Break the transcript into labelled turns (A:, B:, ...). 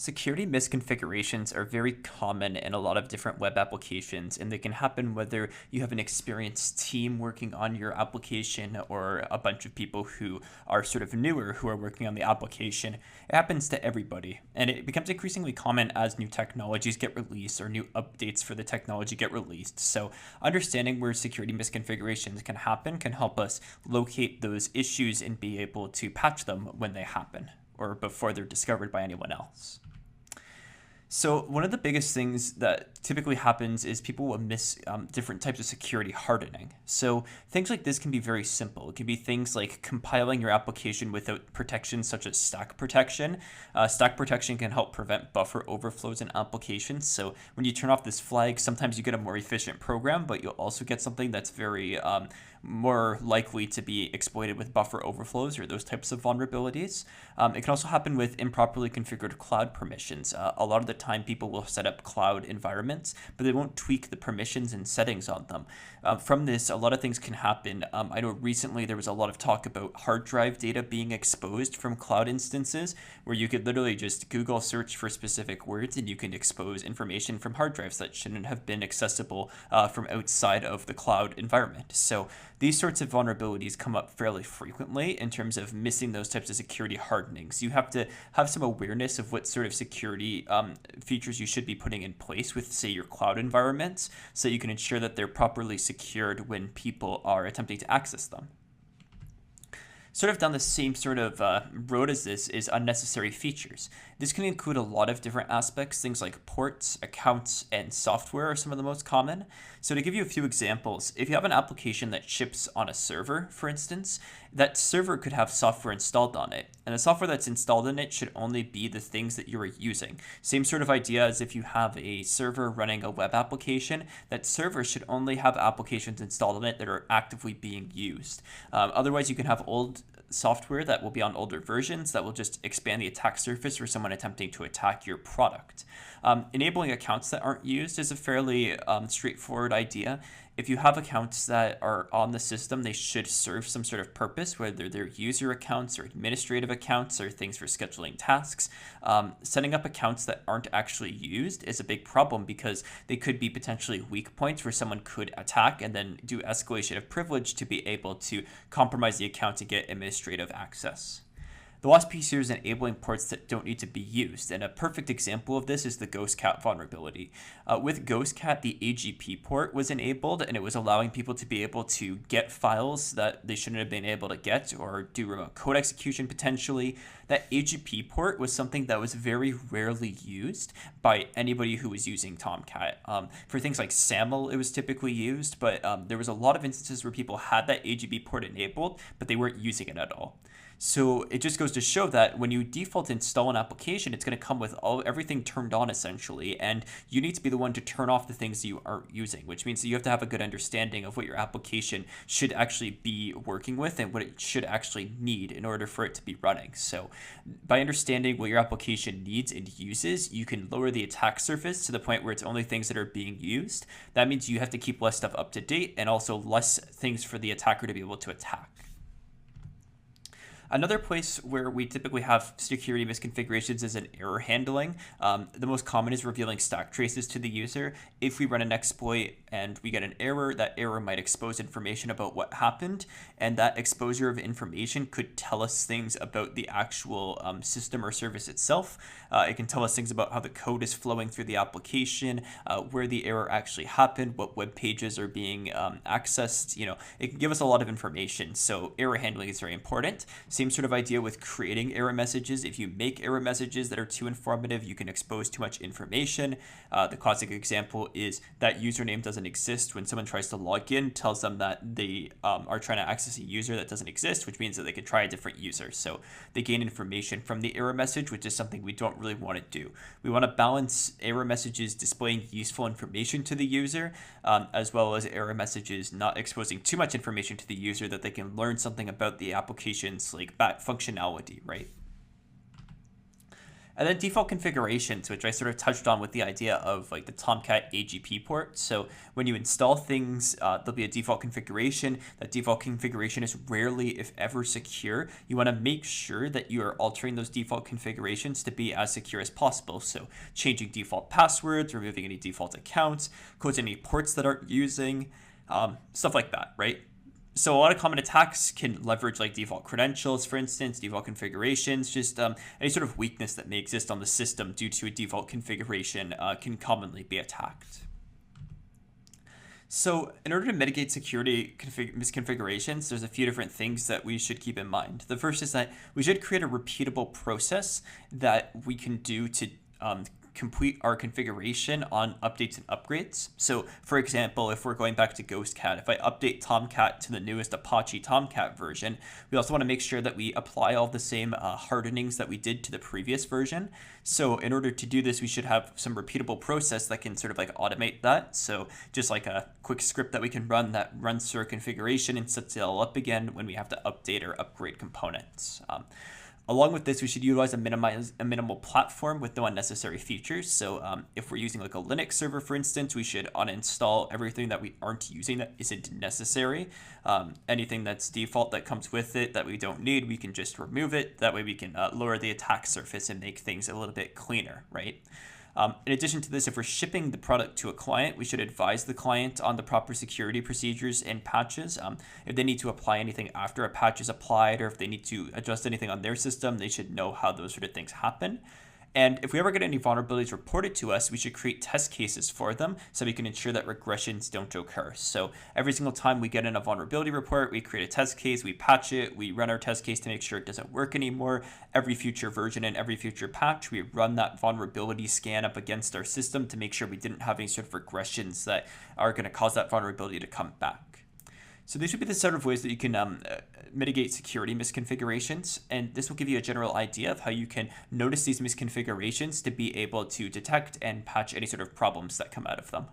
A: Security misconfigurations are very common in a lot of different web applications, and they can happen whether you have an experienced team working on your application or a bunch of people who are sort of newer who are working on the application. It happens to everybody, and it becomes increasingly common as new technologies get released or new updates for the technology get released. So understanding where security misconfigurations can happen can help us locate those issues and be able to patch them when they happen or before they're discovered by anyone else. So one of the biggest things that typically happens is people will miss different types of security hardening. So things like this can be very simple. It can be things like compiling your application without protection such as stack protection. Stack protection can help prevent buffer overflows in applications. So when you turn off this flag, sometimes you get a more efficient program, but you'll also get something that's very more likely to be exploited with buffer overflows or those types of vulnerabilities. It can also happen with improperly configured cloud permissions. A lot of the time people will set up cloud environments, but they won't tweak the permissions and settings on them. From this, a lot of things can happen. I know recently there was a lot of talk about hard drive data being exposed from cloud instances, where you could literally just Google search for specific words and you can expose information from hard drives that shouldn't have been accessible from outside of the cloud environment. So these sorts of vulnerabilities come up fairly frequently in terms of missing those types of security hardenings. You have to have some awareness of what sort of security features you should be putting in place with, say, your cloud environments, so you can ensure that they're properly secured when people are attempting to access them. Sort of down the same sort of road as this is unnecessary features. This can include a lot of different aspects. Things like ports, accounts, and software are some of the most common. So to give you a few examples, if you have an application that ships on a server, for instance, that server could have software installed on it. And the software that's installed in it should only be the things that you are using. Same sort of idea as if you have a server running a web application, that server should only have applications installed on it that are actively being used. Otherwise, you can have old software that will be on older versions that will just expand the attack surface for someone attempting to attack your product. Enabling accounts that aren't used is a fairly straightforward idea. If you have accounts that are on the system, they should serve some sort of purpose, whether they're user accounts or administrative accounts or things for scheduling tasks. Setting up accounts that aren't actually used is a big problem because they could be potentially weak points where someone could attack and then do escalation of privilege to be able to compromise the account to get administrative access. The last piece here is enabling ports that don't need to be used, and a perfect example of this is the GhostCat vulnerability. With GhostCat, the AGP port was enabled, and it was allowing people to be able to get files that they shouldn't have been able to get or do remote code execution potentially. That AGP port was something that was very rarely used by anybody who was using Tomcat. For things like SAML, it was typically used, but there was a lot of instances where people had that AGP port enabled, but they weren't using it at all. So it just goes to show that when you default install an application, it's going to come with everything turned on essentially, and you need to be the one to turn off the things you aren't using, which means that you have to have a good understanding of what your application should actually be working with and what it should actually need in order for it to be running. So by understanding what your application needs and uses, you can lower the attack surface to the point where it's only things that are being used. That means you have to keep less stuff up to date and also less things for the attacker to be able to attack. Another place where we typically have security misconfigurations is in error handling. The most common is revealing stack traces to the user. If we run an exploit and we get an error, that error might expose information about what happened, and that exposure of information could tell us things about the actual system or service itself. It can tell us things about how the code is flowing through the application, where the error actually happened, what web pages are being accessed. It can give us a lot of information. So error handling is very important. Same sort of idea with creating error messages. If you make error messages that are too informative, you can expose too much information. The classic example is that username doesn't exist when someone tries to log in, tells them that they are trying to access a user that doesn't exist, which means that they could try a different user. So they gain information from the error message, which is something we don't really want to do. We want to balance error messages displaying useful information to the user, as well as error messages not exposing too much information to the user that they can learn something about the application's functionality, right? And then default configurations, which I sort of touched on with the idea of like the Tomcat AGP port. So when you install things, there'll be a default configuration. That default configuration is rarely, if ever, secure. You want to make sure that you are altering those default configurations to be as secure as possible. So changing default passwords, removing any default accounts, closing any ports that aren't using, stuff like that, right? So a lot of common attacks can leverage like default credentials, for instance, default configurations, just any sort of weakness that may exist on the system due to a default configuration can commonly be attacked. So in order to mitigate security misconfigurations, there's a few different things that we should keep in mind. The first is that we should create a repeatable process that we can do to complete our configuration on updates and upgrades. So for example, if we're going back to GhostCat, if I update Tomcat to the newest Apache Tomcat version, we also want to make sure that we apply all the same hardenings that we did to the previous version. So in order to do this, we should have some repeatable process that can sort of like automate that. So just like a quick script that we can run that runs through our configuration and sets it all up again when we have to update or upgrade components. Along with this, we should utilize a minimal platform with no unnecessary features. So if we're using like a Linux server, for instance, we should uninstall everything that we aren't using that isn't necessary. Anything that's default that comes with it that we don't need, we can just remove it. That way we can lower the attack surface and make things a little bit cleaner, right? In addition to this, if we're shipping the product to a client, we should advise the client on the proper security procedures and patches. If they need to apply anything after a patch is applied, or if they need to adjust anything on their system, they should know how those sort of things happen. And if we ever get any vulnerabilities reported to us, we should create test cases for them so we can ensure that regressions don't occur. So every single time we get in a vulnerability report, we create a test case, we patch it, we run our test case to make sure it doesn't work anymore. Every future version and every future patch, we run that vulnerability scan up against our system to make sure we didn't have any sort of regressions that are going to cause that vulnerability to come back. So these would be the sort of ways that you can mitigate security misconfigurations, and this will give you a general idea of how you can notice these misconfigurations to be able to detect and patch any sort of problems that come out of them.